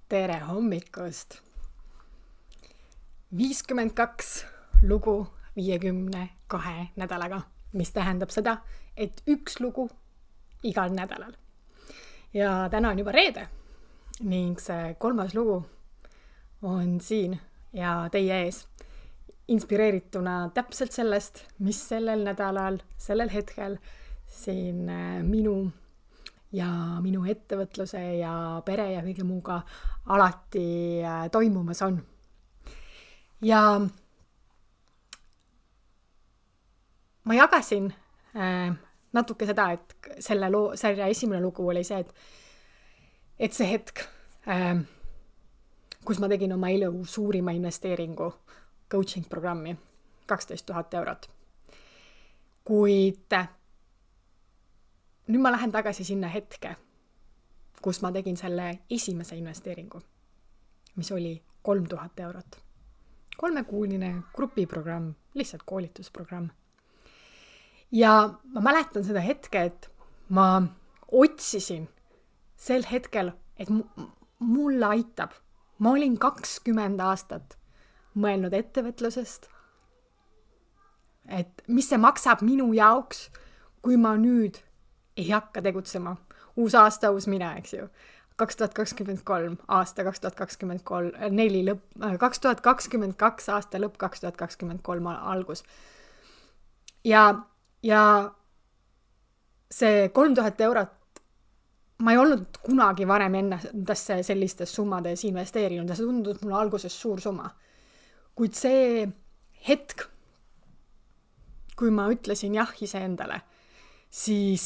Tere hommikust! 52 lugu 52 nädalaga, mis tähendab seda, et üks lugu igal nädalal. Ja täna on juba reede ning see 3. lugu on siin ja teie ees, inspireerituna täpselt sellest, mis sellel nädalal, sellel hetkel siin minu ettevõtluse ja pere ja kõige muuga alati toimumas on. Ja ma jagasin natuke seda, et selle esimene lugu oli see, et see hetk, kus ma tegin oma elu suurima investeeringu coaching programmi, 12 000 eurot. Kuid nüüd ma lähen tagasi sinna hetke, kus ma tegin selle esimese investeeringu, mis oli 3000 eurot. 3-kuuline grupiprogramm, lihtsalt koolitusprogramm. Ja ma mäletan seda hetke, et ma otsisin sel hetkel, et mulle aitab. Ma olin 20 aastat mõelnud ettevõtlusest, et mis see maksab minu jaoks, kui ma nüüd ei hakka tegutsema. Uus aasta, uus mina, eks ju. 2023 aasta, 2024 lõpp, 2022 aasta lõpp, 2023 algus. Ja see 3000 eurot, ma ei olnud kunagi varem endasse sellistes summades investeerinud ja see tundus mulle alguses suur summa. Kuid see hetk, kui ma ütlesin jah iseendale, siis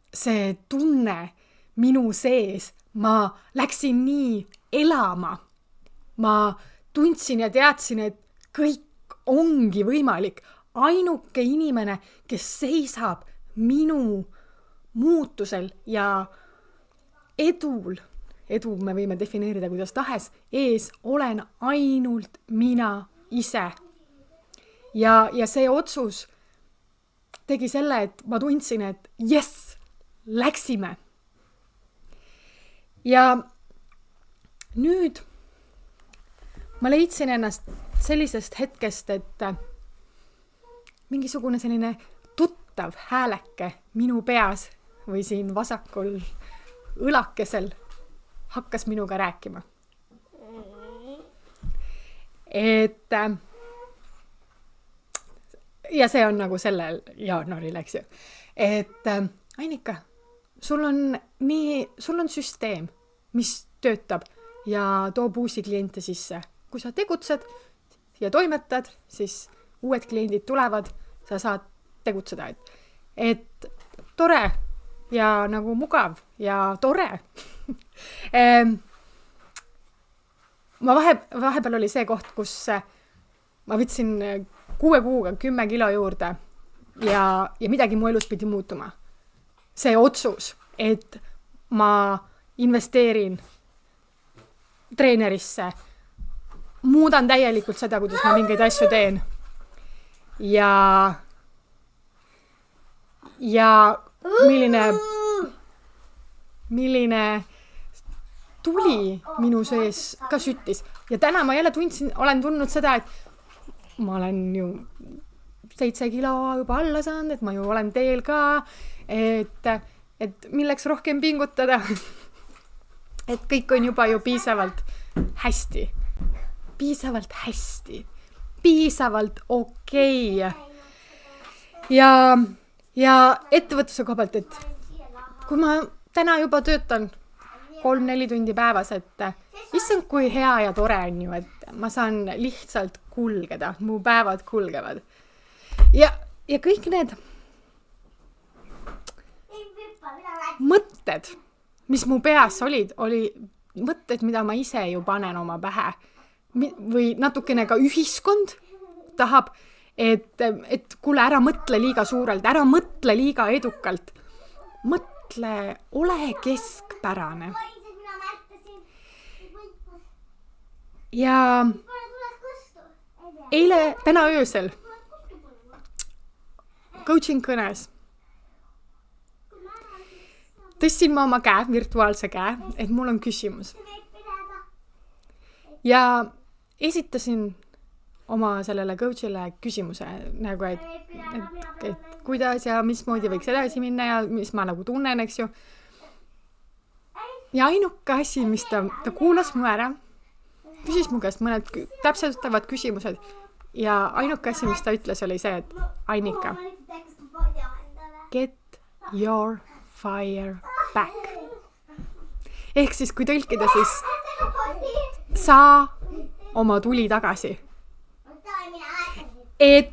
see tunne minu sees, ma läksin nii elama. Ma tundsin ja teadsin, et kõik ongi võimalik. Ainuke inimene, kes seisab minu muutusel ja edul, edu me võime defineerida kuidas tahes, ees olen ainult mina ise. Ja see otsus tegi selle, et ma tundsin, et yes, läksime. Ja nüüd ma leidsin ennast sellisest hetkest, et mingisugune selline tuttav hääleke minu peas või siin vasakul õlakesel hakkas minuga rääkima. Ja see on nagu sellel jaanuaril, eks ju. Ainika, sul on süsteem, mis töötab ja toob uusi kliente sisse. Kui sa tegutsed ja toimetad, siis uued kliendid tulevad, sa saad tegutseda. Et tore ja nagu mugav ja tore. Ma vahepeal oli see koht, kus ma võtsin 6 kuuga 10 kilo juurde ja midagi mu elus pidi muutuma. See otsus, et ma investeerin treenerisse, muudan täielikult seda, kuidas ma mingeid asju teen. Ja milline tuli minu sees ka süttis. Ja täna ma jälle olen tundnud seda, et ma olen ju 7 kilo juba alla saanud, et ma ju olen teel ka, et milleks rohkem pingutada. Et kõik on juba ju piisavalt hästi. Piisavalt okei. Ja ettevõtluse koha pealt, et kui ma täna juba töötan 3-4 tundi päevas, et issand, kui hea ja tore on ju, et ma saan lihtsalt kulgeda, mu päevad kulgevad. Ja kõik need mõtted, mis mu peas oli mõtted, mida ma ise ju panen oma pähe. Või natukene ka ühiskond tahab, et kuule, ära mõtle liiga suurelt, ära mõtle liiga edukalt. Mõtle, ole keskpärane. Ja täna öösel coaching kõnes tõstsin ma oma käe, virtuaalse käe, et mul on küsimus. ja esitasin oma sellele coach'ile küsimuse nagu, et kuidas ja mismoodi võiks edasi minna ja mis ma nagu tunnen, eks ju. Ja ainuke asi, mis ta kuulas mu ära, küsis mu käest mõned täpsustavad küsimused ja ainuke asi, mis ta ütles, oli see, et Annika, get your fire back. Ehk siis, kui tõlkida, siis saa oma tuli tagasi. Et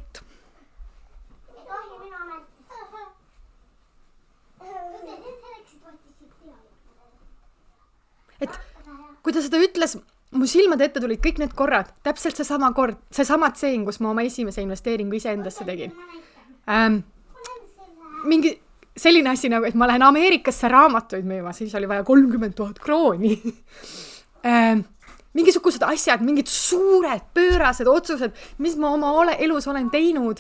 kui ta seda ütles, mu silmade ette tulid kõik need korrad, täpselt seesama kord, seesama tseen, kus ma oma esimese investeeringu iseendasse tegin. Mingi selline asi nagu, et ma lähen Ameerikasse raamatuid müüma, siis oli vaja 30 000 krooni. Mingisugused asjad, mingid suured pöörased otsused, mis ma oma elus olen teinud,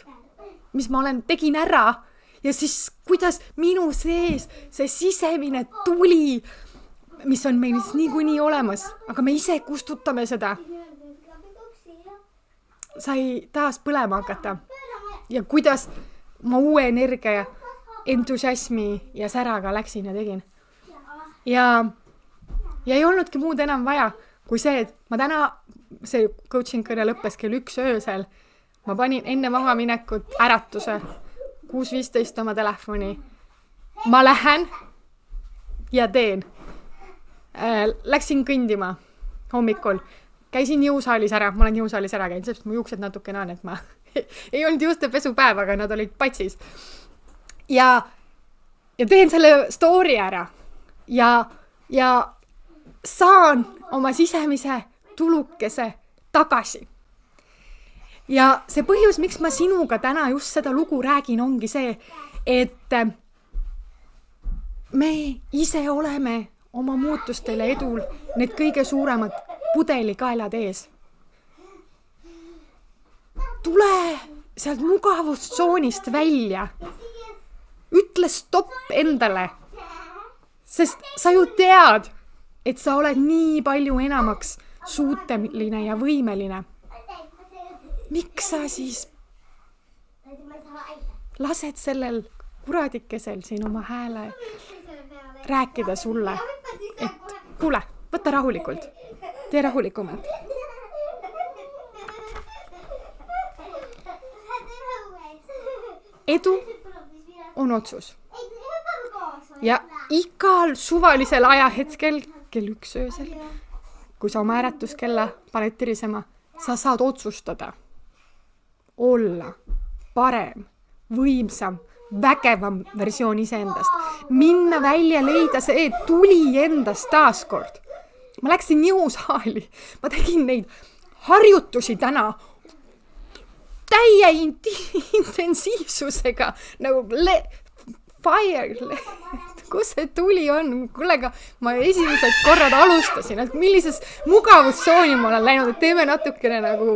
mis ma tegin ära ja siis kuidas minu sees see sisemine tuli, mis on meil niikuinii olemas, aga me ise kustutame seda, sai taas põlema hakata ja kuidas ma uue energia, entusiasmi ja säraga läksin ja tegin. Ja ei olnudki muud enam vaja kui see, et ma täna, see coaching kõne lõppes kell 1 öösel, ma panin enne mahaminekut äratuse 6:15 oma telefoni. Ma lähen ja teen. Läksin kõndima hommikul. Käisin jõusaalis ära, ma olen jõusaalis ära käinud, sest mu juuksed natukene on, et ma ei olnud juuste pesupäev, aga nad olid patsis. Ja teen selle story ära ja saan oma sisemise tulukese tagasi. Ja see põhjus, miks ma sinuga täna just seda lugu räägin, ongi see, et me ise oleme oma muutustele edul need kõige suuremad pudelikaelad ees. Tule sealt mugavustsoonist välja. Ütle stopp endale, sest sa ju tead, et sa oled nii palju enamaks suuteline ja võimeline. Miks sa siis lased sellel kuradikesel siin oma hääle rääkida sulle, et kuule, võta rahulikult, tee rahulikumalt. Edu on otsus. Ja igal suvalisel ajahetkel, kell 1 öösel, kui sa oma äratuskella paned tirisema, sa saad otsustada olla parem, võimsam, vägevam versioon iseendast. Minna välja, leida see tuli endast taaskord. Ma läksin jõusaali, ma tegin neid harjutusi täna täie intensiivsusega, nagu fire, kus see tuli on, kullega ma esimesed korrad alustasin, et millises mugavustsooni ma olen läinud, et teeme natukene nagu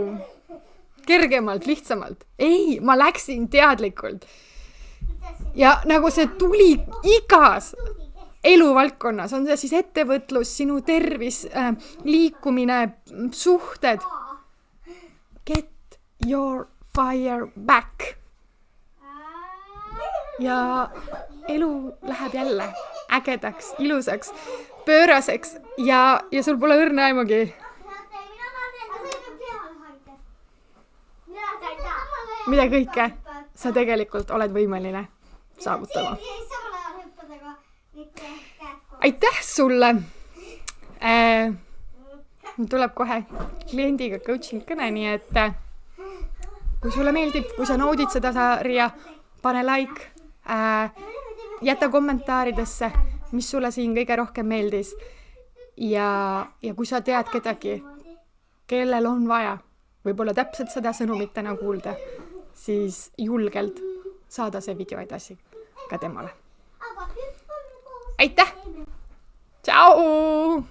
kergemalt, lihtsamalt. Ei, ma läksin teadlikult. Ja nagu see tuli igas eluvaldkonnas, on see siis ettevõtlus, sinu tervis, liikumine, suhted. Get your fire back. Ja elu läheb jälle ägedaks, ilusaks, pööraseks ja sul pole õrna aimugi. Mida kõike sa tegelikult oled võimeline saavutama. Aitäh sulle! Tuleb kohe kliendiga coaching kõne, nii et kui sulle meeldib, kui sa naudid seda sarja, pane like, jäta kommentaaridesse, mis sulle siin kõige rohkem meeldis. Ja kui sa tead kedagi, kellel on vaja, võib-olla täpselt seda sõnumit täna kuulda, siis julgelt saada see video edasi ka temale. Aitäh! Tšau!